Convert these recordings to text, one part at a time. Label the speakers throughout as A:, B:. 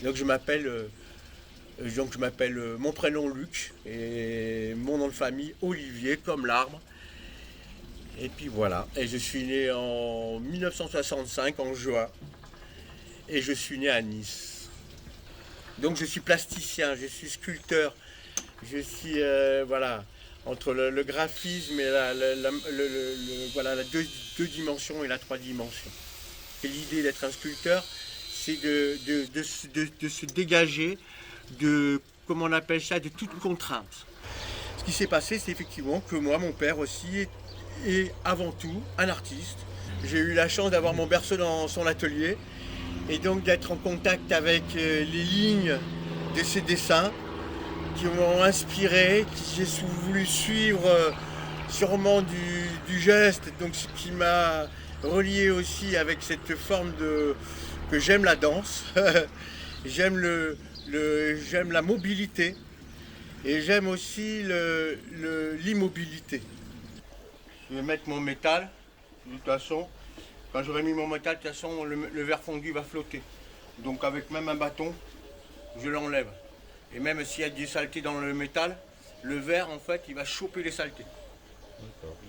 A: Donc je m'appelle, mon prénom Luc et mon nom de famille Olivier, comme l'arbre. Et puis voilà. Et je suis né en 1965 en juin et je suis né à Nice. Donc je suis plasticien, je suis sculpteur, je suis voilà entre le graphisme et voilà, la deux dimensions et la trois dimensions. Et l'idée d'être un sculpteur, c'est de se dégager de, comment on appelle ça, de toute contrainte. Ce qui s'est passé, c'est effectivement que moi, mon père aussi, est avant tout un artiste. J'ai eu la chance d'avoir mon berceau dans son atelier et donc d'être en contact avec les lignes de ses dessins qui m'ont inspiré, que j'ai voulu suivre sûrement du geste, donc ce qui m'a relié aussi avec cette forme de que j'aime la danse, j'aime j'aime la mobilité et j'aime aussi l'immobilité. Je vais mettre mon métal, de toute façon, quand j'aurai mis mon métal, de toute façon le verre fondu va flotter. Donc avec même un bâton, je l'enlève. Et même s'il y a des saletés dans le métal, le verre en fait il va choper les saletés.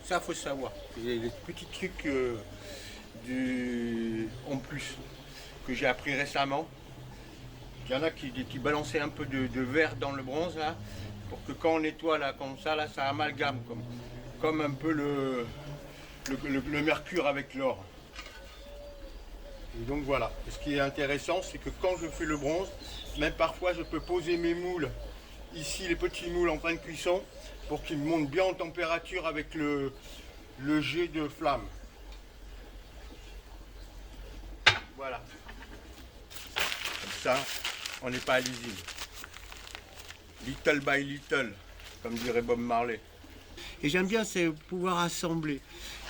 A: Ça il faut savoir. C'est des petits trucs en plus que j'ai appris récemment. Il y en a qui balançaient un peu de verre dans le bronze là, pour que quand on nettoie là comme ça, là, ça amalgame comme un peu le mercure avec l'or. Et donc voilà. Et ce qui est intéressant, c'est que quand je fais le bronze, même parfois je peux poser mes moules, ici les petits moules en fin de cuisson, pour qu'ils montent bien en température avec le jet de flamme. Voilà. Comme ça, on n'est pas à l'usine. Little by little, comme dirait Bob Marley. Et j'aime bien c'est pouvoir assembler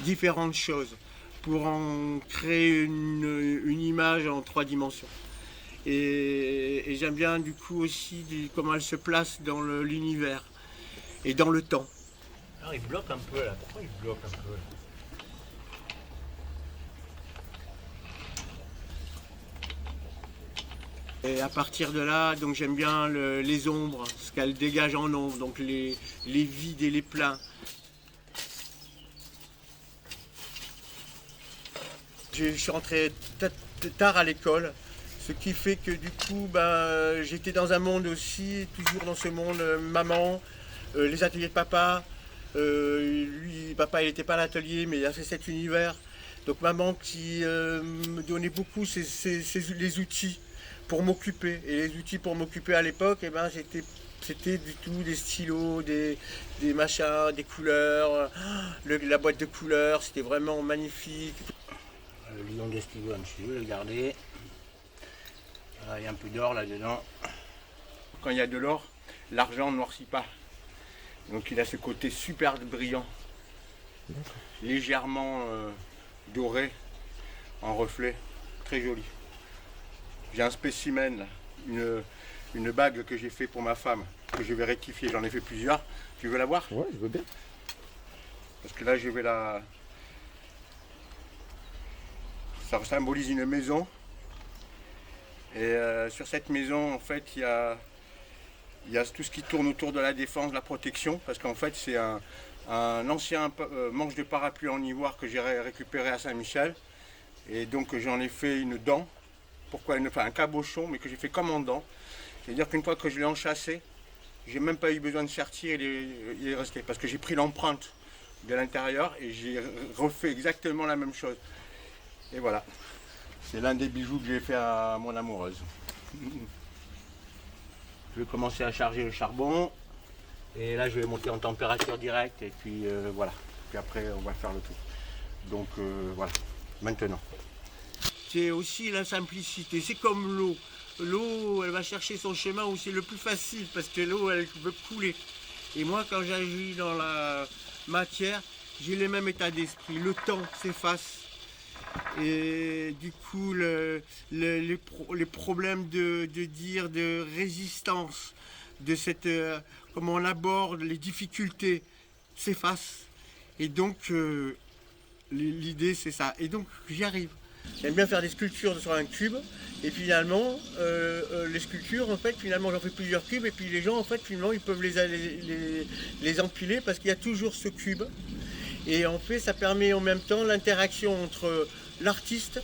A: différentes choses pour en créer une image en trois dimensions. Et j'aime bien du coup aussi comment elle se place dans l'univers et dans le temps.
B: Alors il bloque un peu là, pourquoi il bloque un peu là?
A: Et à partir de là, donc j'aime bien les ombres, ce qu'elles dégagent en ombre, donc les vides et les pleins. Je suis rentré tard à l'école, ce qui fait que du coup, j'étais dans un monde aussi, toujours dans ce monde, maman, les ateliers de papa. Lui, papa, il n'était pas à l'atelier, mais il a fait cet univers. Donc maman qui me donnait beaucoup les outils pour m'occuper. Et les outils pour m'occuper à l'époque, c'était du tout des stylos, des machins, des couleurs, la boîte de couleurs, c'était vraiment magnifique.
B: Le lion d'Estigo, je vais le garder. Il y a un peu d'or là-dedans.
A: Quand il y a de l'or, l'argent ne noircit pas. Donc il a ce côté super brillant, légèrement doré, en reflet, très joli. J'ai un spécimen, là, une bague que j'ai fait pour ma femme, que je vais rectifier, j'en ai fait plusieurs. Tu veux la voir?
C: Ouais, je veux bien.
A: Parce que là je vais ça symbolise une maison. Et sur cette maison, en fait, il y a tout ce qui tourne autour de la défense, de la protection, parce qu'en fait, c'est un ancien manche de parapluie en ivoire que j'ai récupéré à Saint-Michel. Et donc, j'en ai fait une dent, un cabochon, mais que j'ai fait comme en dent. C'est-à-dire qu'une fois que je l'ai enchâssé, j'ai même pas eu besoin de sertir, il est resté. Parce que j'ai pris l'empreinte de l'intérieur et j'ai refait exactement la même chose. Et voilà. C'est l'un des bijoux que j'ai fait à mon amoureuse.
B: Je vais commencer à charger le charbon. Et là, je vais monter en température directe. Et puis voilà.
A: Puis après, on va faire le tour. Donc voilà, maintenant. C'est aussi la simplicité. C'est comme l'eau. L'eau, elle va chercher son chemin où c'est le plus facile parce que l'eau, elle veut couler. Et moi, quand j'agis dans la matière, j'ai le même état d'esprit. Le temps s'efface. Et du coup, les problèmes de résistance, de comment on aborde les difficultés s'effacent. Et donc, l'idée, c'est ça. Et donc, j'y arrive. J'aime bien faire des sculptures sur un cube. Et finalement, les sculptures, en fait, finalement, j'en fais plusieurs cubes. Et puis les gens, en fait, finalement, ils peuvent les empiler parce qu'il y a toujours ce cube. Et en fait, ça permet en même temps l'interaction entre l'artiste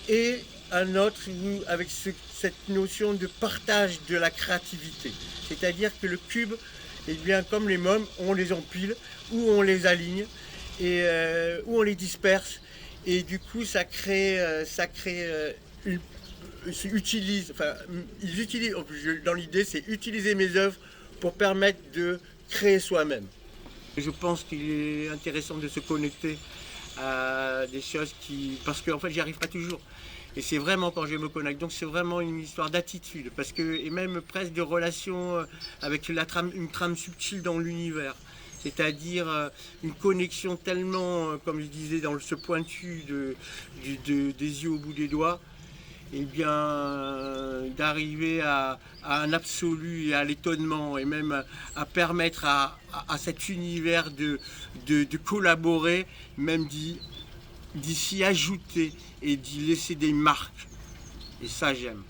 A: et un autre avec cette notion de partage de la créativité. C'est-à-dire que le cube, eh bien, comme les mômes, on les empile ou on les aligne et ou on les disperse. Et du coup, ça crée ils utilisent, dans l'idée, c'est utiliser mes œuvres pour permettre de créer soi-même. Je pense qu'il est intéressant de se connecter à des choses parce qu'en fait, j'y arrive pas toujours. Et c'est vraiment quand je me connecte. Donc c'est vraiment une histoire d'attitude, et même presque de relation avec une trame subtile dans l'univers. C'est-à-dire une connexion tellement, comme je disais, dans ce pointu des yeux au bout des doigts, et bien d'arriver à un absolu et à l'étonnement, et même à permettre à cet univers de collaborer, même d'y s'y ajouter et d'y laisser des marques. Et ça, j'aime.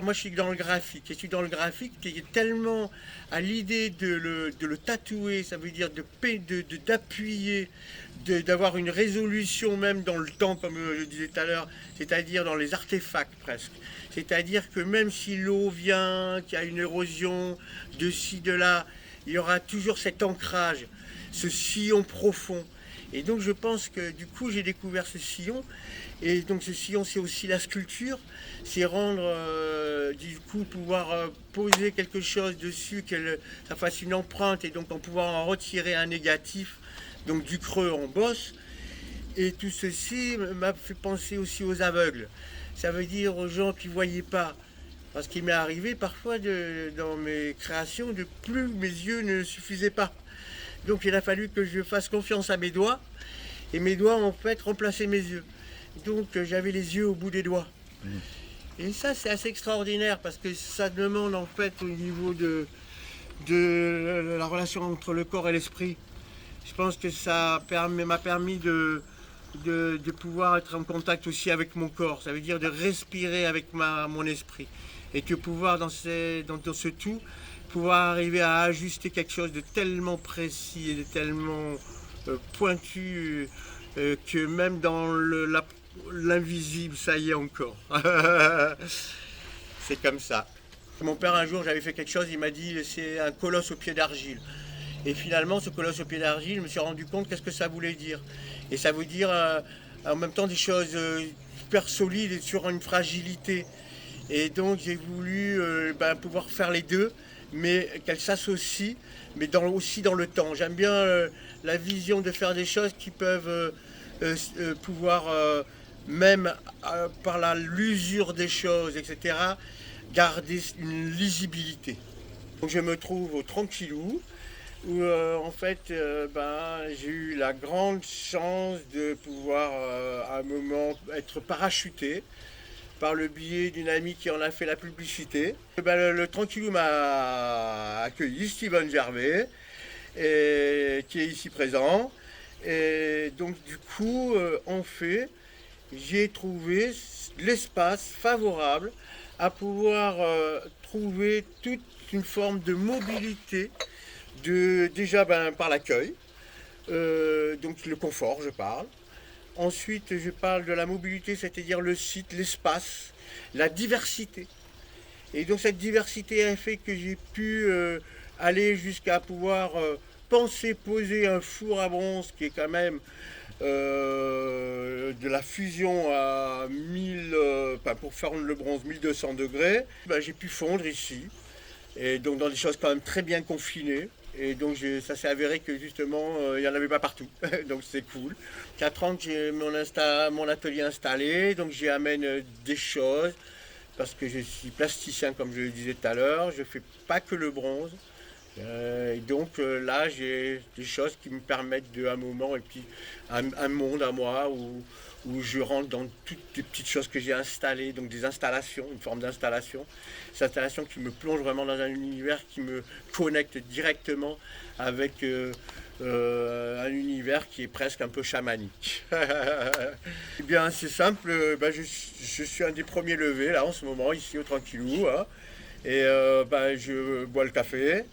A: Moi, je suis dans le graphique. Je suis dans le graphique qui est tellement à l'idée de le tatouer, ça veut dire d'appuyer, d'avoir une résolution même dans le temps, comme je disais tout à l'heure, c'est-à-dire dans les artefacts presque. C'est-à-dire que même si l'eau vient, qu'il y a une érosion de ci, de là, il y aura toujours cet ancrage, ce sillon profond. Et donc je pense que du coup j'ai découvert ce sillon. Et donc ce sillon, c'est aussi la sculpture, c'est rendre, du coup, pouvoir poser quelque chose dessus, que ça fasse une empreinte et donc en pouvoir en retirer un négatif, donc du creux en bosse. Et tout ceci m'a fait penser aussi aux aveugles. Ça veut dire aux gens qui ne voyaient pas. Parce qu'il m'est arrivé parfois dans mes créations, plus mes yeux ne suffisaient pas. Donc il a fallu que je fasse confiance à mes doigts, et mes doigts en fait remplaçaient mes yeux. Donc j'avais les yeux au bout des doigts. Et ça c'est assez extraordinaire parce que ça demande en fait au niveau de la relation entre le corps et l'esprit. Je pense que ça m'a permis de pouvoir être en contact aussi avec mon corps. Ça veut dire de respirer avec mon esprit. Et que pouvoir dans ce tout, pouvoir arriver à ajuster quelque chose de tellement précis et de tellement pointu que même dans l'invisible, ça y est encore. C'est comme ça. Mon père, un jour, j'avais fait quelque chose, il m'a dit c'est un colosse au pied d'argile. Et finalement, ce colosse au pied d'argile, je me suis rendu compte qu'est-ce que ça voulait dire. Et ça veut dire en même temps des choses super solides et sur une fragilité. Et donc j'ai voulu pouvoir faire les deux, mais qu'elles s'associent, mais aussi dans le temps. J'aime bien la vision de faire des choses qui peuvent pouvoir, même par l'usure des choses, etc., garder une lisibilité. Donc je me trouve au Tranquillou, où en fait j'ai eu la grande chance de pouvoir à un moment être parachuté par le biais d'une amie qui en a fait la publicité. Le Tranquillou m'a accueilli, Steven Gervais, qui est ici présent. Et donc du coup, j'ai trouvé l'espace favorable à pouvoir trouver toute une forme de mobilité, déjà par l'accueil, donc le confort, je parle. Ensuite, je parle de la mobilité, c'est-à-dire le site, l'espace, la diversité. Et donc cette diversité a fait que j'ai pu aller jusqu'à pouvoir penser poser un four à bronze qui est quand même de la fusion à 1000, pour faire le bronze 1200 degrés. J'ai pu fondre ici, et donc dans des choses quand même très bien confinées. Et donc ça s'est avéré que justement il n'y en avait pas partout, donc c'est cool. 4 ans que j'ai mon atelier installé, donc j'y amène des choses, parce que je suis plasticien comme je le disais tout à l'heure, je ne fais pas que le bronze. Et donc là j'ai des choses qui me permettent un moment et puis un monde à moi où où je rentre dans toutes les petites choses que j'ai installées, donc des installations, une forme d'installation. Ces installations qui me plongent vraiment dans un univers qui me connecte directement avec un univers qui est presque un peu chamanique. Eh bien, c'est simple, je suis un des premiers levés là en ce moment, ici au Tranquillou, hein, et je bois le café.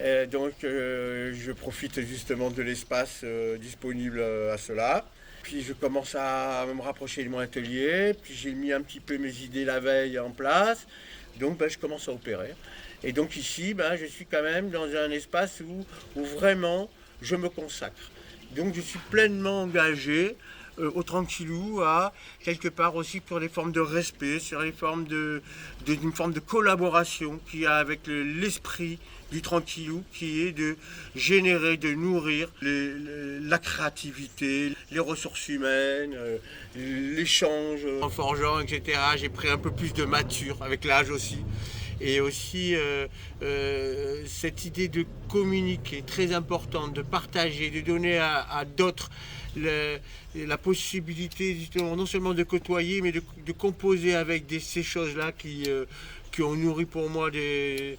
A: Et donc, je profite justement de l'espace disponible à cela. Puis je commence à me rapprocher de mon atelier, puis j'ai mis un petit peu mes idées la veille en place, donc je commence à opérer. Et donc ici, je suis quand même dans un espace où vraiment je me consacre. Donc je suis pleinement engagé au Tranquillou, à quelque part aussi pour des formes de respect, sur les formes d'une forme de collaboration qu'il y a avec l'esprit du Tranquillou, qui est de générer, de nourrir la créativité, les ressources humaines, l'échange. En forgeant, etc., j'ai pris un peu plus de mature avec l'âge aussi. Et aussi cette idée de communiquer, très importante, de partager, de donner à d'autres la possibilité justement non seulement de côtoyer, mais de composer avec ces choses-là qui ont nourri pour moi des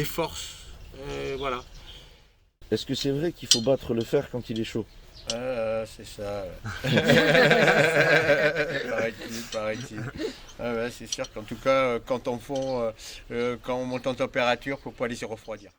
A: forces. Voilà.
C: Est-ce que c'est vrai qu'il faut battre le fer quand il est chaud?
A: C'est ça. Paraît-il. C'est sûr qu'en tout cas, quand on monte en température, il ne faut pas laisser refroidir.